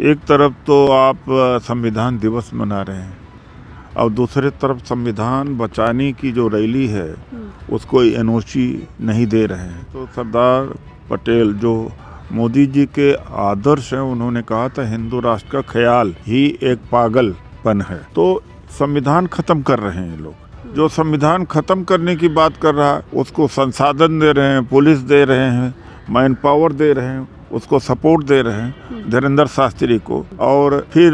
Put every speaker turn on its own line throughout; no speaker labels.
एक तरफ तो आप संविधान दिवस मना रहे हैं और दूसरे तरफ संविधान बचाने की जो रैली है उसको एनओसी नहीं दे रहे हैं। तो सरदार पटेल जो मोदी जी के आदर्श हैं, उन्होंने कहा था हिंदू राष्ट्र का ख्याल ही एक पागलपन है। तो संविधान खत्म कर रहे हैं लोग। जो संविधान खत्म करने की बात कर रहा है उसको संसाधन दे रहे हैं, पुलिस दे रहे हैं, मैन पावर दे रहे हैं, उसको सपोर्ट दे रहे हैं धीरेन्द्र शास्त्री को, और फिर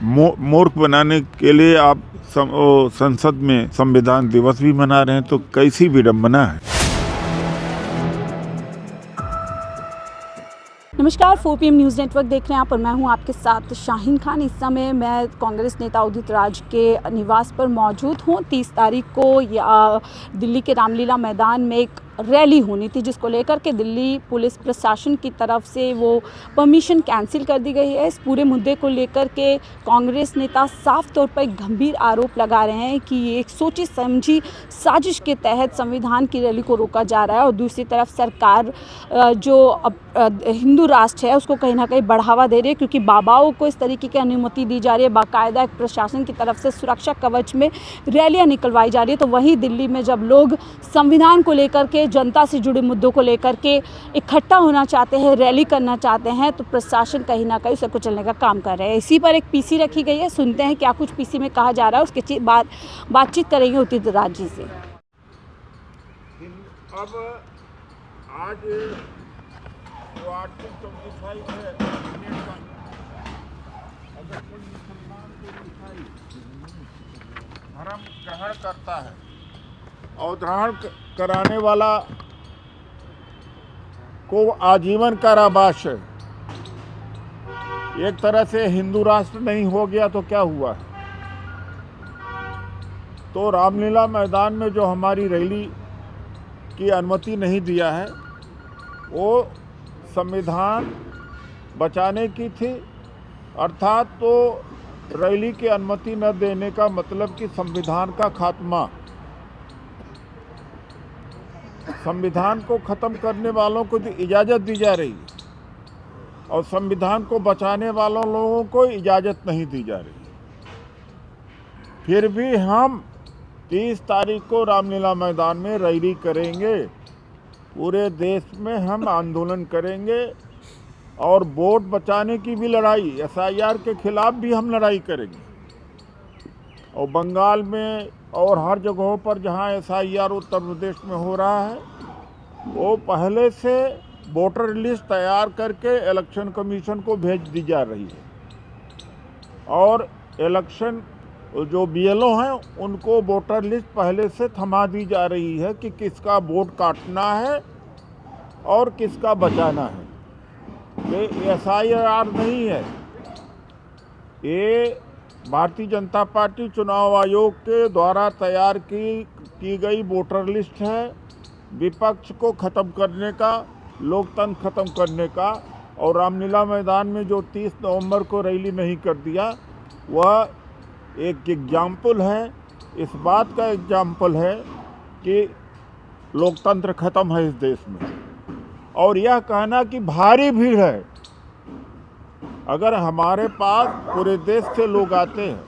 मूर्ख बनाने के लिए आप संसद में संविधान दिवस भी मना रहे हैं। तो कैसी विडंबना है।
नमस्कार, 4PM न्यूज़ नेटवर्क देख रहे हैं आप और मैं हूं आपके साथ शाहीन खान। इस समय मैं कांग्रेस नेता उदित राज के निवास पर मौजूद हूं। 30 तारीख को दिल्ली के रामलीला मैदान में एक रैली होनी थी, जिसको लेकर के दिल्ली पुलिस प्रशासन की तरफ से वो परमिशन कैंसिल कर दी गई है। इस पूरे मुद्दे को लेकर के कांग्रेस नेता साफ तौर पर एक गंभीर आरोप लगा रहे हैं कि ये एक सोची समझी साजिश के तहत संविधान की रैली को रोका जा रहा है और दूसरी तरफ सरकार जो हिंदू राष्ट्र है उसको कहीं ना कहीं बढ़ावा दे रही है, क्योंकि बाबाओं को इस तरीके की अनुमति दी जा रही है। बाकायदा एक प्रशासन की तरफ से सुरक्षा कवच में रैलियां निकलवाई जा रही है। तो वहीं दिल्ली में जब लोग संविधान को लेकर के, जनता से जुड़े मुद्दों को लेकर के इकट्ठा होना चाहते हैं, रैली करना चाहते हैं, तो प्रशासन कहीं ना कहीं उसे कुचलने का काम कर रहे हैं। इसी पर एक पीसी रखी गई है। सुनते हैं क्या कुछ पीसी में कहा जा रहा है, उसके बाद बातचीत करेंगे उदित राज जी से।
अब आज जो आर्टिकल 24 है, अगर कोई मुसलमान को ईसाई धर्म ग्रहण करता है और ग्रहण कराने वाला को आजीवन कारावास है, एक तरह से हिंदू राष्ट्र नहीं हो गया तो क्या हुआ। तो रामलीला मैदान में जो हमारी रैली की अनुमति नहीं दिया है वो संविधान बचाने की थी, अर्थात तो रैली की अनुमति न देने का मतलब कि संविधान का खात्मा, संविधान को ख़त्म करने वालों को इजाज़त दी जा रही है और संविधान को बचाने वालों लोगों को इजाज़त नहीं दी जा रही। फिर भी हम 30 तारीख को रामलीला मैदान में रैली करेंगे, पूरे देश में हम आंदोलन करेंगे और वोट बचाने की भी लड़ाई, SIR के खिलाफ भी हम लड़ाई करेंगे। और बंगाल में और हर जगहों पर जहां SIR उत्तर प्रदेश में हो रहा है, वो पहले से वोटर लिस्ट तैयार करके इलेक्शन कमीशन को भेज दी जा रही है और इलेक्शन जो BLO हैं उनको वोटर लिस्ट पहले से थमा दी जा रही है कि किसका वोट काटना है और किसका बचाना है। ये SIR नहीं है, ये भारतीय जनता पार्टी चुनाव आयोग के द्वारा तैयार की गई वोटर लिस्ट है, विपक्ष को ख़त्म करने का, लोकतंत्र ख़त्म करने का। और रामलीला मैदान में जो 30 नवंबर को रैली नहीं कर दिया, वह एक एग्जाम्पल है, इस बात का एग्जाम्पल है कि लोकतंत्र ख़त्म है इस देश में। और यह कहना कि भारी भीड़ है, अगर हमारे पास पूरे देश से लोग आते हैं,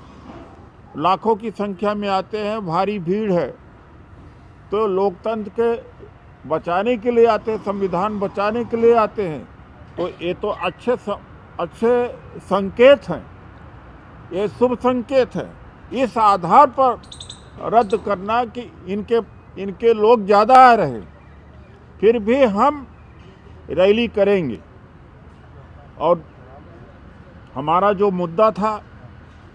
लाखों की संख्या में आते हैं, भारी भीड़ है, तो लोकतंत्र के बचाने के लिए आते हैं, संविधान बचाने के लिए आते हैं, तो ये तो अच्छे संकेत हैं, ये शुभ संकेत है। इस आधार पर रद्द करना कि इनके लोग ज़्यादा आ रहे, फिर भी हम रैली करेंगे। और हमारा जो मुद्दा था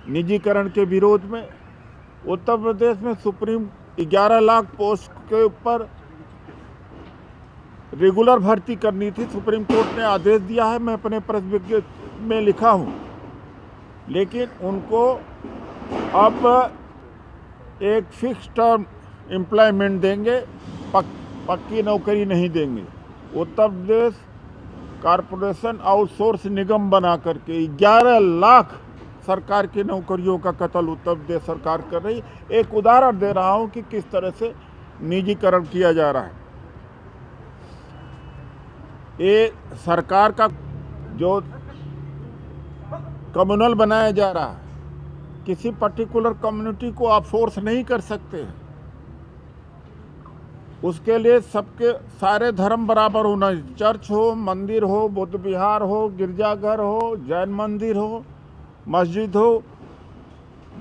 निजीकरण के विरोध में, उत्तर प्रदेश में सुप्रीम 11 लाख पोस्ट के ऊपर रेगुलर भर्ती करनी थी, सुप्रीम कोर्ट ने आदेश दिया है, मैं अपने प्रेस विज्ञप्ति में लिखा हूँ, लेकिन उनको अब एक फिक्स टर्म एम्प्लॉयमेंट देंगे, पक्की नौकरी नहीं देंगे। उत्तर प्रदेश कारपोरेशन आउटसोर्स निगम बना करके 11 लाख सरकार की नौकरियों का कत्ल उत्तर प्रदेश सरकार कर रही। एक उदाहरण दे रहा हूं कि किस तरह से निजीकरण किया जा रहा है। ये सरकार का जो कम्युनल बनाया जा रहा है। किसी पर्टिकुलर कम्युनिटी को आप फोर्स नहीं कर सकते। उसके लिए सबके सारे धर्म बराबर होना, चर्च हो, मंदिर हो, बुद्ध विहार हो, गिरजाघर हो, जैन मंदिर हो, मस्जिद हो,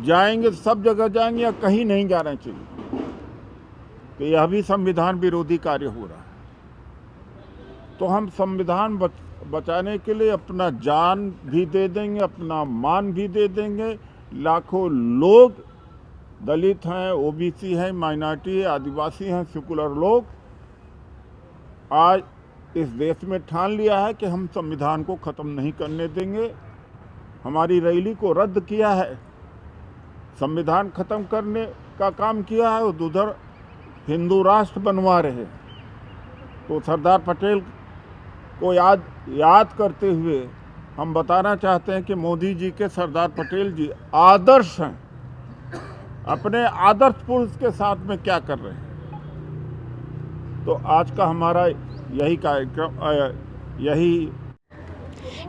जाएंगे सब जगह जाएंगे या कहीं नहीं जाना चाहिए। तो यह भी संविधान विरोधी कार्य हो रहा है। तो हम संविधान बचाने के लिए अपना जान भी दे देंगे, अपना मान भी दे देंगे। लाखों लोग, दलित हैं, ओबीसी हैं, माइनॉरिटी है, आदिवासी हैं, सेकुलर लोग आज इस देश में ठान लिया है कि हम संविधान को ख़त्म नहीं करने देंगे। हमारी रैली को रद्द किया है, संविधान ख़त्म करने का काम किया है, और उधर हिंदू राष्ट्र बनवा रहे हैं। तो सरदार पटेल को याद करते हुए हम बताना चाहते हैं कि मोदी जी के सरदार पटेल जी आदर्श हैं। अपने आदर्श पुरुष के साथ में क्या कर रहे हैं। तो आज का हमारा यही कार्यक्रम, यही।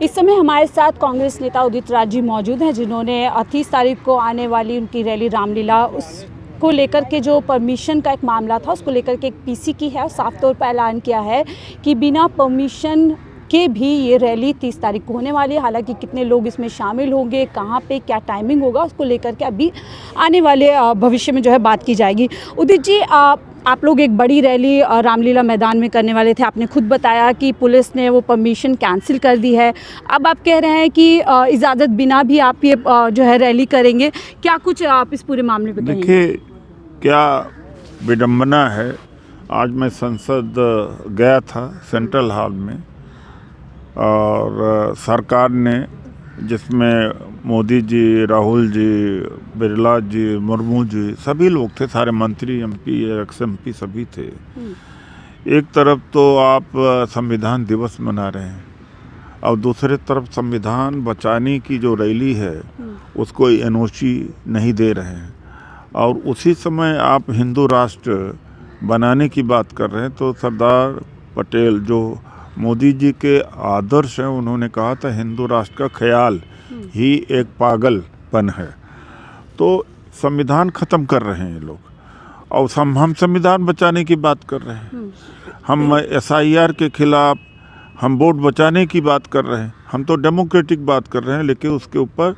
इस समय हमारे साथ कांग्रेस नेता उदित राज जी मौजूद हैं, जिन्होंने 30 तारीख को आने वाली उनकी रैली रामलीला, उसको लेकर के जो परमिशन का एक मामला था उसको लेकर के एक पीसी की है और साफ तौर पर ऐलान किया है कि बिना परमिशन के भी ये रैली 30 तारीख को होने वाली है। हालांकि कितने लोग इसमें शामिल होंगे, कहाँ पे क्या टाइमिंग होगा, उसको लेकर के अभी आने वाले भविष्य में जो है बात की जाएगी। उदित जी, आप लोग एक बड़ी रैली रामलीला मैदान में करने वाले थे। आपने खुद बताया कि पुलिस ने वो परमिशन कैंसिल कर दी है। अब आप कह रहे हैं कि इजाज़त बिना भी आप ये जो है रैली करेंगे। क्या कुछ आप इस पूरे मामले पे कहेंगे?
देखिए, क्या विडंबना है। आज मैं संसद गया था, सेंट्रल हॉल में, और सरकार ने, जिसमें मोदी जी, राहुल जी, बिरला जी, मुर्मू जी, सभी लोग थे, सारे मंत्री, एमपी, एक्स एमपी सभी थे। एक तरफ तो आप संविधान दिवस मना रहे हैं और दूसरे तरफ संविधान बचाने की जो रैली है उसको एनओसी नहीं दे रहे हैं, और उसी समय आप हिंदू राष्ट्र बनाने की बात कर रहे हैं। तो सरदार पटेल जो मोदी जी के आदर्श हैं, उन्होंने कहा था हिंदू राष्ट्र का ख्याल ही एक पागलपन है। तो संविधान ख़त्म कर रहे हैं ये लोग, और हम संविधान बचाने की बात कर रहे हैं। हम SIR के खिलाफ, हम वोट बचाने की बात कर रहे हैं। हम तो डेमोक्रेटिक बात कर रहे हैं, लेकिन उसके ऊपर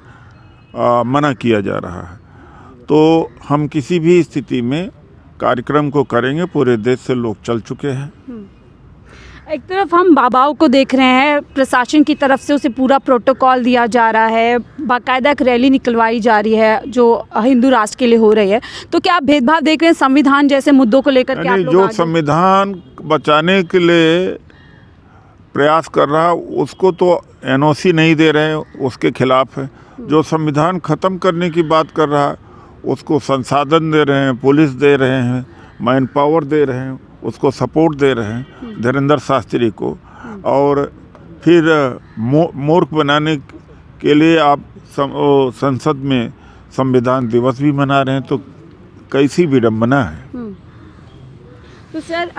मना किया जा रहा है। तो हम किसी भी स्थिति में कार्यक्रम को करेंगे। पूरे देश से लोग चल चुके हैं।
एक तरफ हम बाबाओं को देख रहे हैं, प्रशासन की तरफ से उसे पूरा प्रोटोकॉल दिया जा रहा है, बाकायदा एक रैली निकलवाई जा रही है जो हिंदू राष्ट्र के लिए हो रही है। तो क्या आप भेदभाव देख रहे हैं संविधान जैसे मुद्दों को लेकर के? आप लोग
जो संविधान बचाने के लिए प्रयास कर रहा है उसको तो NOC नहीं दे रहे हैं, उसके खिलाफ है। जो संविधान ख़त्म करने की बात कर रहा है उसको संसाधन दे रहे हैं, पुलिस दे रहे हैं, मैन पावर दे रहे हैं, उसको सपोर्ट दे रहे हैं धीरेन्द्र शास्त्री को, और फिर मूर्ख बनाने के लिए आप संसद में संविधान दिवस भी मना रहे हैं। तो कैसी विडंबना है।
तो सर,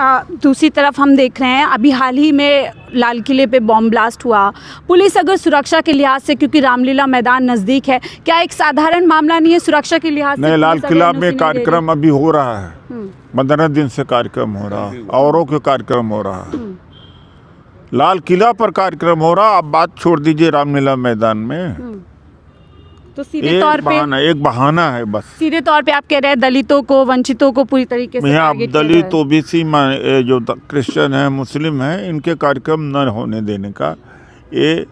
दूसरी तरफ हम देख रहे हैं अभी हाल ही में लाल किले पे बॉम्ब ब्लास्ट हुआ। पुलिस अगर सुरक्षा के लिहाज से, क्योंकि रामलीला मैदान नज़दीक है, क्या एक साधारण मामला नहीं है सुरक्षा के लिहाज से?
नहीं, लाल किला में कार्यक्रम अभी हो रहा है, 15 दिन से कार्यक्रम हो रहा है, औरों के कार्यक्रम हो रहा है, लाल किला पर कार्यक्रम हो रहा। आप बात छोड़ दीजिए रामलीला मैदान में।
तो सीधे तौर पे
एक बहाना है बस।
सीधे तौर पे आप कह रहे हैं दलितों को, वंचितों को पूरी तरीके से
आप दलित, ओबीसी, जो क्रिश्चियन है, मुस्लिम है, इनके कार्यक्रम न होने देने का ये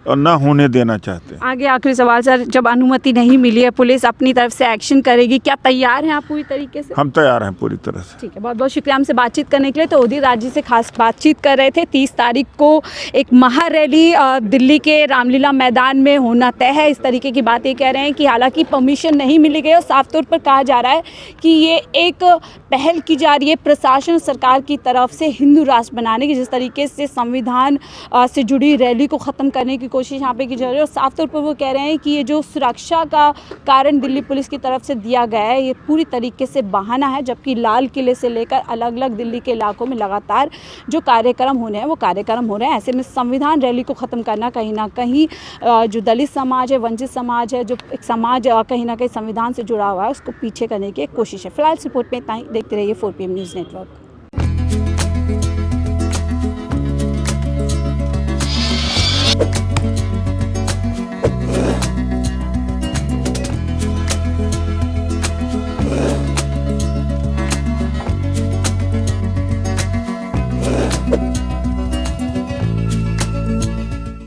और ना होने देना चाहते हैं।
आगे आखिरी सवाल सर, जब अनुमति नहीं मिली है, पुलिस अपनी तरफ से एक्शन करेगी, क्या तैयार हैं आप पूरी तरीके से?
हम तैयार हैं पूरी तरह से।
ठीक है, बहुत बहुत शुक्रिया हमसे बातचीत करने के लिए। तो उदित राज जी से खास बातचीत कर रहे थे। 30 तारीख को एक महारैली दिल्ली के रामलीला मैदान में होना तय है, इस तरीके की बातें कह रहे हैं कि हालांकि परमिशन नहीं मिली गई और साफ तौर पर कहा जा रहा है कि ये एक पहल की जा रही है प्रशासन सरकार की तरफ से हिंदू राष्ट्र बनाने की, जिस तरीके से संविधान से जुड़ी रैली को ख़त्म करने की कोशिश यहाँ पे की जा रही है और साफ तौर पर वो कह रहे हैं कि ये जो सुरक्षा का कारण दिल्ली पुलिस की तरफ से दिया गया है ये पूरी तरीके से बहाना है, जबकि लाल किले से लेकर अलग अलग दिल्ली के इलाकों में लगातार जो कार्यक्रम होने हैं वो कार्यक्रम हो रहे हैं। ऐसे में संविधान रैली को ख़त्म करना कहीं ना कहीं जो दलित समाज है, वंचित समाज है, जो एक समाज कहीं ना कहीं संविधान से जुड़ा हुआ है उसको पीछे करने की एक कोशिश है। फिलहाल इस रिपोर्ट में इतना ही। देखते रहिए 4PM न्यूज़ नेटवर्क।